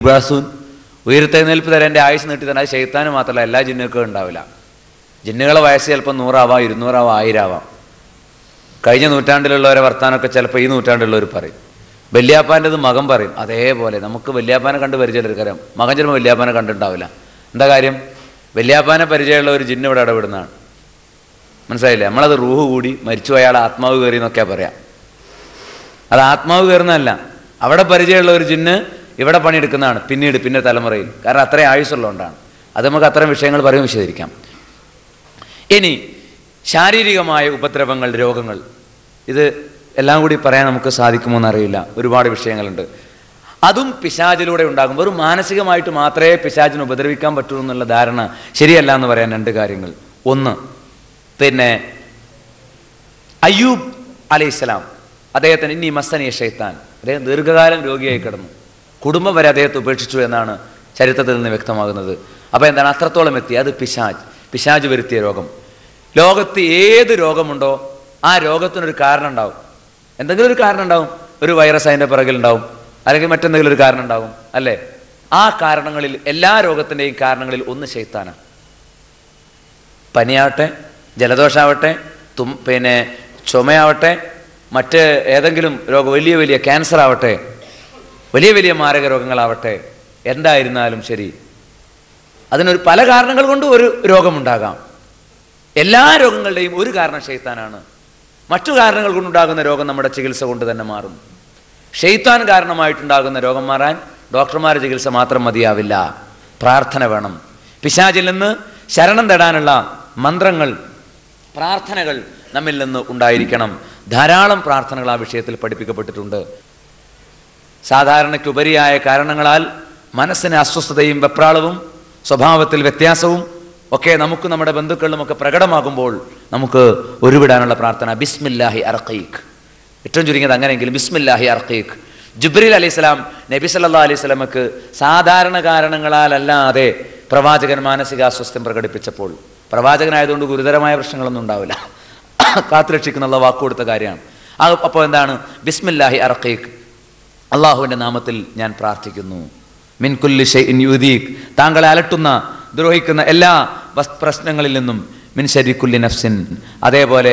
യുബഅസൂൻ, ഉയർത്തെഴുന്നേൽപ്പ് തരാൻ എൻ്റെ ആയുസ് നീട്ടി തരാൻ. അത് ശൈത്താന് മാത്രമല്ല, എല്ലാ ജിന്നുകൾക്കും ഉണ്ടാവില്ല. ജിന്നുകളെ വയസ്സ് ചിലപ്പോൾ 100 ആവാം, 200 ആവാം, 1000 ആവാം. കഴിഞ്ഞ നൂറ്റാണ്ടിലുള്ളവരെ വർത്താനമൊക്കെ ചിലപ്പോൾ ഈ നൂറ്റാണ്ടിലുള്ളവർ പറയും. വല്യാപ്പാൻ്റെത് മകൻ പറയും. അതേപോലെ നമുക്ക് വല്യാപ്പാനെ കണ്ട് പരിചയമുള്ളവർക്കറിയാം, മകൻ ചിലപ്പോൾ വല്യാപ്പാനെ കണ്ടിട്ടുണ്ടാവില്ല. എന്താ കാര്യം? വല്യാപ്പാനെ പരിചയമുള്ള ഒരു ജിന്ന് ഇവിടെ ഇടപെടുന്നതാണ്. മനസ്സിലായില്ലേ? നമ്മളത് റൂഹ് കൂടി മരിച്ചു അയാൾ ആത്മാവ് കയറി എന്നൊക്കെ പറയാം. അത് ആത്മാവ് കയറുന്നതല്ല, അവിടെ പരിചയമുള്ള ഒരു ജിന്ന് ഇവിടെ പണിയെടുക്കുന്നതാണ് പിന്നെ തലമുറയിൽ. കാരണം അത്രയും ആയുസ്സുള്ളതുകൊണ്ടാണ്. അത് നമുക്ക് അത്തരം വിഷയങ്ങൾ പറയും, വിശദീകരിക്കാം. ഇനി ശാരീരികമായ ഉപദ്രവങ്ങൾ, രോഗങ്ങൾ, ഇത് എല്ലാം കൂടി പറയാൻ നമുക്ക് സാധിക്കുമോ എന്നറിയില്ല. ഒരുപാട് വിഷയങ്ങളുണ്ട്. അതും പിശാചിലൂടെ ഉണ്ടാകും. ഒരു മാനസികമായിട്ട് മാത്രമേ പിശാചിനെ ഉപദ്രവിക്കാൻ പറ്റൂ എന്നുള്ള ധാരണ ശരിയല്ല എന്ന് പറയാൻ 2 കാര്യങ്ങൾ. ഒന്ന്, അയ്യൂബ് അലൈഹിസ്സലാം, അദ്ദേഹത്തിന് ഇനി മസ്സനിയ ശൈത്താൻ, അദ്ദേഹം ദീർഘകാലം രോഗിയായി കിടന്നു. കുടുംബം വരെ അദ്ദേഹത്തെ ഉപേക്ഷിച്ചു എന്നാണ് ചരിത്രത്തിൽ നിന്ന് വ്യക്തമാകുന്നത്. അപ്പോൾ എന്താണ്? അത്രത്തോളം എത്തി. അത് പിശാച് വരുത്തിയ രോഗം. ലോകത്ത് ഏത് രോഗമുണ്ടോ ആ രോഗത്തിനൊരു കാരണം ഉണ്ടാവും. എന്തെങ്കിലും ഒരു കാരണം ഉണ്ടാവും. ഒരു വൈറസ് അതിൻ്റെ പിറകിലുണ്ടാവും, അല്ലെങ്കിൽ മറ്റെന്തെങ്കിലും ഒരു കാരണം ഉണ്ടാവും, അല്ലേ? ആ കാരണങ്ങളിൽ, എല്ലാ രോഗത്തിൻ്റെയും കാരണങ്ങളിൽ ഒന്ന് ശൈത്താനാണ്. പനിയാവട്ടെ, ജലദോഷമാവട്ടെ, ചുമയാവട്ടെ, മറ്റ് ഏതെങ്കിലും രോഗം, വലിയ ക്യാൻസർ ആവട്ടെ, വലിയ മാരക രോഗങ്ങളാവട്ടെ, എന്തായിരുന്നാലും ശരി, അതിനൊരു പല കാരണങ്ങൾ കൊണ്ട് ഒരു രോഗമുണ്ടാകാം. എല്ലാ രോഗങ്ങളുടെയും ഒരു കാരണം ശൈത്താനാണ്. മറ്റു കാരണങ്ങൾ കൊണ്ടുണ്ടാകുന്ന രോഗം നമ്മുടെ ചികിത്സ കൊണ്ട് തന്നെ മാറും. ശൈത്താൻ കാരണമായിട്ടുണ്ടാകുന്ന രോഗം മാറാൻ ഡോക്ടർമാരുടെ ചികിത്സ മാത്രം മതിയാവില്ല, പ്രാർത്ഥന വേണം. പിശാചിൽ നിന്ന് ശരണം തേടാനുള്ള മന്ത്രങ്ങൾ, പ്രാർത്ഥനകൾ നമ്മിൽ നിന്ന് ഉണ്ടായിരിക്കണം. ധാരാളം പ്രാർത്ഥനകൾ ആ വിഷയത്തിൽ പഠിപ്പിക്കപ്പെട്ടിട്ടുണ്ട്. സാധാരണയ്ക്കുപരിയായ കാരണങ്ങളാൽ മനസ്സിന് അസ്വസ്ഥതയും വെപ്രാളവും സ്വഭാവത്തിൽ വ്യത്യാസവും ഒക്കെ നമുക്ക് നമ്മുടെ ബന്ധുക്കളിലുമൊക്കെ പ്രകടമാകുമ്പോൾ നമുക്ക് ഉരുവിടാനുള്ള പ്രാർത്ഥന ബിസ്മില്ലാഹി അർഖീഖ്. ഏറ്റവും ചുരുങ്ങിയത് അങ്ങനെയെങ്കിലും ബിസ്മില്ലാഹി അർഖീഖ്. ജിബ്രീൽ അലൈഹിസ്സലാം നബി സല്ലല്ലാഹു അലൈഹി വസല്ലമക്ക് സാധാരണ കാരണങ്ങളാലല്ലാതെ പ്രവാചകൻ മാനസികാസ്വാസ്ഥ്യം പ്രകടിപ്പിച്ചപ്പോൾ, പ്രവാചകനായതുകൊണ്ട് ഗുരുതരമായ പ്രശ്നങ്ങളൊന്നും ഉണ്ടാവില്ല, കാത്തുരക്ഷിക്കുന്ന വാക്ക് കൊടുത്ത കാര്യമാണ്. അപ്പോൾ എന്താണ്? ബിസ്മില്ലാഹി അർഖീഖ്, അള്ളാഹുവിൻ്റെ നാമത്തിൽ ഞാൻ പ്രാർത്ഥിക്കുന്നു. മിൻ കുല്ലി ഷൈഇൻ യുദീഖ്, താങ്കളെ അലട്ടുന്ന ദ്രോഹിക്കുന്ന എല്ലാ പ്രശ്നങ്ങളിൽ നിന്നും, മിൻ ശർരി കുല്ലി നഫ്സിൻ, അതേപോലെ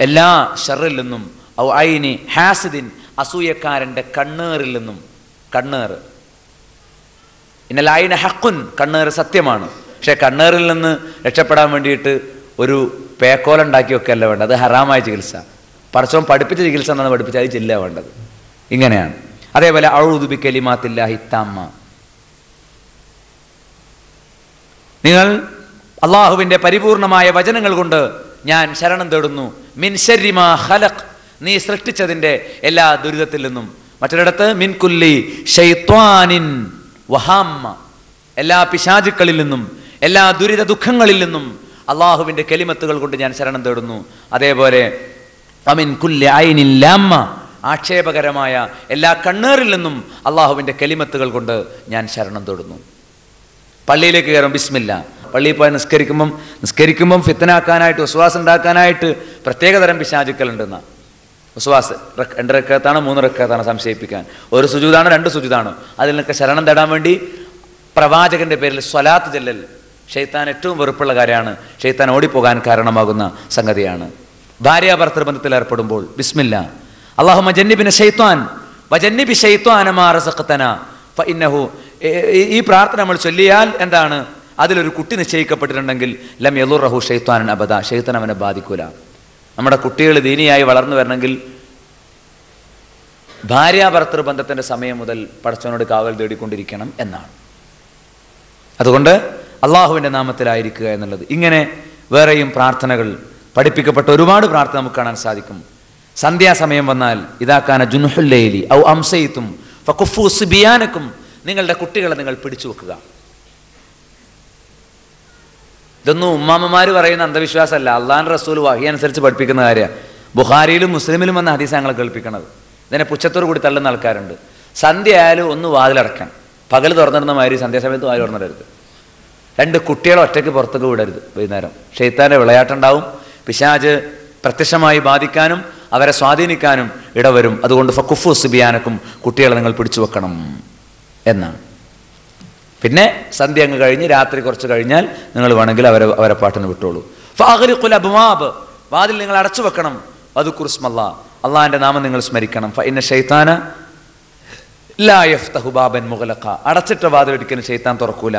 എല്ലാ ഷർറിൽ നിന്നും, ഔ ഐനി ഹാസിദിൻ, അസൂയക്കാരൻ്റെ കണ്ണേറിൽ നിന്നും. കണ്ണേറ്, ഇന്നൽ ഐന ഹഖുൻ, കണ്ണേറ് സത്യമാണ്. പക്ഷേ കണ്ണേറിൽ നിന്ന് രക്ഷപ്പെടാൻ വേണ്ടിയിട്ട് ഒരു പേക്കോലുണ്ടാക്കിയൊക്കെ അല്ല വേണ്ടത്. അത് ഹറാമായ ചികിത്സ. പടച്ചോൻ പഠിപ്പിച്ച ചികിത്സ എന്നാണ് പഠിപ്പിച്ചത്, അത് ചെല്ലുക വേണ്ടത്. ഇങ്ങനെയാണ്. അതേപോലെ അഊദു ബികലിമാത്തില്ലാഹി തമ്മ, നിങ്ങൾ അള്ളാഹുവിൻ്റെ പരിപൂർണമായ വചനങ്ങൾ കൊണ്ട് ഞാൻ ശരണം തേടുന്നു. മിൻ ശർരി മാ ഖലഖ്, നീ സൃഷ്ടിച്ചതിൻ്റെ എല്ലാ ദുരിതത്തിൽ നിന്നും. മറ്റൊരിടത്ത് മിൻ കുല്ലി ശൈത്വാനിൻ വഹാമ്മ, എല്ലാ പിശാചുക്കളിൽ നിന്നും, എല്ലാ ദുരിത ദുഃഖങ്ങളിൽ നിന്നും അള്ളാഹുവിൻ്റെ കലിമത്തുകൾ കൊണ്ട് ഞാൻ ശരണം തേടുന്നു. അതേപോലെ അമിൻ കുല്ലി ഐനിൻ ലാമ്മ, ആക്ഷേപകരമായ എല്ലാ കണ്ണേറിൽ നിന്നും അള്ളാഹുവിൻ്റെ കലിമത്തുകൾ കൊണ്ട് ഞാൻ ശരണം തേടുന്നു. പള്ളിയിലേക്ക് കയറും ബിസ്മില്ല. പള്ളിയിൽ പോയി നിസ്കരിക്കുമ്പം ഫിത്തനാക്കാനായിട്ട്, വസ്വാസ് ഉണ്ടാക്കാനായിട്ട് പ്രത്യേകതരം പിശാചുക്കളുണ്ടെന്നാണ്. വസ്വാസ് 2 റക്അത്താണോ 3 റക്അത്താണോ സംശയിപ്പിക്കാൻ, ഒരു സുജൂദാണോ 2 സുജൂദാണോ, അതിൽ നിന്നൊക്കെ ശരണം തേടാൻ വേണ്ടി പ്രവാചകന്റെ പേരിൽ സ്വലാത്ത് ചെല്ലൽ ഷെയ്ത്താൻ ഏറ്റവും വെറുപ്പുള്ള കാര്യമാണ്. ഷെയ്ത്താൻ ഓടിപ്പോകാൻ കാരണമാകുന്ന സംഗതിയാണ്. ഭാര്യ ഭർത്തൃബന്ധത്തിൽ ഏർപ്പെടുമ്പോൾ ബിസ്മില്ല, അല്ലാഹുമ്മ ജന്നിബിന ശൈത്വാൻ വജന്നിബി ശൈത്വാന മാ റസഖ്തനാ ഫഇന്നഹു. ഈ പ്രാർത്ഥന നമ്മൾ ചൊല്ലിയാൽ എന്താണ്? അതിലൊരു കുട്ടി നിശ്ചയിക്കപ്പെട്ടിട്ടുണ്ടെങ്കിൽ ലം യളുറഹു ശൈത്വാനൻ അബദ, ശൈത്താൻ അവനെ ബാധിക്കൂല. നമ്മുടെ കുട്ടികൾ ദീനിയായി വളർന്നു വരണമെങ്കിൽ ഭാര്യ ഭർത്തൃബന്ധത്തിൻ്റെ സമയം മുതൽ പടച്ചവനോട് കാവൽ തേടിക്കൊണ്ടിരിക്കണം എന്നാണ്. അതുകൊണ്ട് അള്ളാഹുവിൻ്റെ നാമത്തിലായിരിക്കുക എന്നുള്ളത്. ഇങ്ങനെ വേറെയും പ്രാർത്ഥനകൾ പഠിപ്പിക്കപ്പെട്ട ഒരുപാട് പ്രാർത്ഥന നമുക്ക് കാണാൻ സാധിക്കും. സന്ധ്യാസമയം വന്നാൽ ഇതാക്കാന ജുൻഹുല്ലൈലി ഔ അംസൈതും ഫകുഫു സിബിയാനക്കും, നിങ്ങളുടെ കുട്ടികളെ നിങ്ങൾ പിടിച്ചു വെക്കുക. ഇതൊന്നും ഉമ്മാമ്മമാർ പറയുന്ന അന്ധവിശ്വാസമല്ല, അള്ളാഹുവിൻ്റെ റസൂൽ വഹി അനുസരിച്ച് പഠിപ്പിക്കുന്ന കാര്യമാണ്. ബുഖാരിയിലും മുസ്ലിമിലും വന്ന ഹദീസ് ഞങ്ങൾ കേൾപ്പിക്കണത്. ഇതിനെ പുച്ഛത്തോടു കൂടി തള്ളുന്ന ആൾക്കാരുണ്ട്. സന്ധ്യ ആയാലും ഒന്ന് വാതിലടക്കാൻ, പകൽ തുറന്നിടുന്ന മാതിരി സന്ധ്യാസമയത്ത് വാതിൽ തുറന്നിടരുത്. 2 കുട്ടികളെ ഒറ്റയ്ക്ക് പുറത്തേക്ക് വിടരുത്. വൈകുന്നേരം ഷെയ്ത്താൻ്റെ വിളയാട്ടുണ്ടാവും. പിശാച് പ്രത്യക്ഷമായി ബാധിക്കാനും അവരെ സ്വാധീനിക്കാനും ഇടവരും. അതുകൊണ്ട് ഫകുഫു സിബിയാനക്കും, കുട്ടികളെ നിങ്ങൾ പിടിച്ചു വെക്കണം എന്നാണ്. പിന്നെ സന്ധ്യ അങ്ങ് കഴിഞ്ഞ് രാത്രി കുറച്ച് കഴിഞ്ഞാൽ നിങ്ങൾ വേണമെങ്കിൽ അവരെ പാട്ടിന് വിട്ടോളൂ. ഫഅഗ്ലിഖുൽ അബ്വാബ്, വാതിൽ നിങ്ങൾ അടച്ചു വെക്കണം. വദ്കുറുസ്മല്ലാ, അള്ളാഹിന്റെ നാമം നിങ്ങൾ സ്മരിക്കണം. ഫഇന്ന ശൈത്താന ലാ യഫ്തഹു ബാബൻ മുഗ്ലഖ, അടച്ചിട്ട വാതിൽ ഒരിക്കലും ശൈത്താൻ തുറക്കൂല.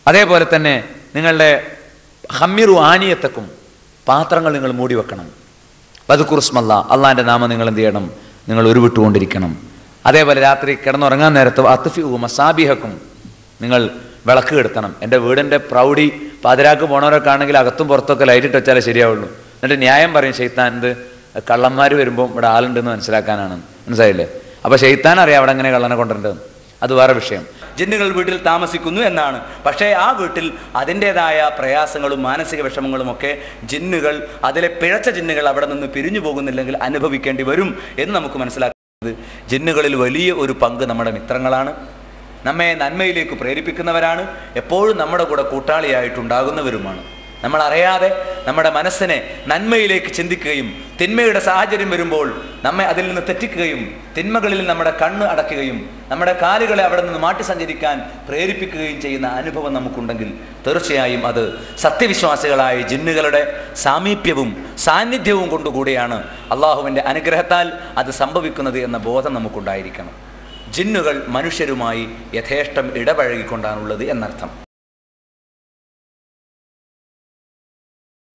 അതേപോലെ തന്നെ നിങ്ങളുടെ ഹമ്മിറു ആനിയത്തക്കും, പാത്രങ്ങൾ നിങ്ങൾ മൂടി വെക്കണം. വദ്കുറുസ്മല്ലാ, അള്ളാഹിന്റെ നാമം നിങ്ങൾ എന്ത് ചെയ്യണം? നിങ്ങൾ ഉരുവിട്ടുകൊണ്ടിരിക്കണം. അതേപോലെ രാത്രി കിടന്നുറങ്ങാൻ നേരത്ത് അത്ഫിഉ മസാബിഹക്കും, നിങ്ങൾ വിളക്ക് കെടുത്തണം. എൻ്റെ വീടിൻ്റെ പ്രൗഢി പാതിരാക്ക് പോണവരൊക്കെ ആണെങ്കിൽ അകത്തും പുറത്തൊക്കെ ലൈറ്റിട്ട് വെച്ചാലേ ശരിയാവുള്ളൂ. എന്നിട്ട് ന്യായം പറയും ശൈത്താൻ, എന്ത് കള്ളന്മാർ വരുമ്പോൾ ഇവിടെ ആളുണ്ടെന്ന് മനസ്സിലാക്കാനാണ്. മനസ്സിലായില്ലേ? അപ്പോൾ ശൈത്താൻ അറിയാം അവിടെ എങ്ങനെ കള്ളനെ കൊണ്ടുവരേണ്ടത്. അത് വേറെ വിഷയം. ജിന്നുകൾ വീട്ടിൽ താമസിക്കുന്നു എന്നാണ്. പക്ഷേ ആ വീട്ടിൽ അതിൻ്റെതായ പ്രയാസങ്ങളും മാനസിക വിഷമങ്ങളും ഒക്കെ ജിന്നുകൾ, അതിലെ പിഴച്ച ജിന്നുകൾ അവിടെ നിന്ന് പിരിഞ്ഞു പോകുന്നില്ലെങ്കിൽ അനുഭവിക്കേണ്ടി വരും എന്ന് നമുക്ക് മനസ്സിലാക്കുന്നത്. ജിന്നുകളിൽ വലിയ ഒരു പങ്ക് നമ്മുടെ മിത്രങ്ങളാണ്, നമ്മെ നന്മയിലേക്ക് പ്രേരിപ്പിക്കുന്നവരാണ്, എപ്പോഴും നമ്മുടെ കൂടെ കൂട്ടാളിയായിട്ടുണ്ടാകുന്നവരുമാണ്. നമ്മൾ അറിയാതെ നമ്മുടെ മനസ്സിനെ നന്മയിലേക്ക് ചിന്തിക്കുകയും തിന്മയുടെ സാഹചര്യം വരുമ്പോൾ നമ്മെ അതിൽ നിന്ന് തെറ്റിക്കുകയും തിന്മകളിൽ നമ്മുടെ കണ്ണ് അടയ്ക്കുകയും നമ്മുടെ കാലുകളെ അവിടെ നിന്ന് മാറ്റി സഞ്ചരിക്കാൻ പ്രേരിപ്പിക്കുകയും ചെയ്യുന്ന അനുഭവം നമുക്കുണ്ടെങ്കിൽ തീർച്ചയായും അത് സത്യവിശ്വാസികളായ ജിന്നുകളുടെ സാമീപ്യവും സാന്നിധ്യവും കൊണ്ടുകൂടിയാണ് അള്ളാഹുവിൻ്റെ അനുഗ്രഹത്താൽ അത് സംഭവിക്കുന്നത് എന്ന ബോധം നമുക്കുണ്ടായിരിക്കണം. ജിന്നുകൾ മനുഷ്യരുമായി യഥേഷ്ടം ഇടപഴകിക്കൊണ്ടാണുള്ളത് എന്നർത്ഥം.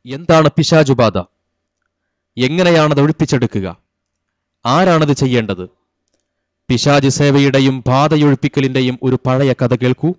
എന്താണ് പിശാചുബാധ? എങ്ങനെയാണത് ഒഴിപ്പിച്ചെടുക്കുക? ആരാണത് ചെയ്യേണ്ടത്? പിശാച് സേവയുടെയും ബാധയൊഴിപ്പിക്കലിന്റെയും ഒരു പഴയ കഥ കേൾക്കൂ.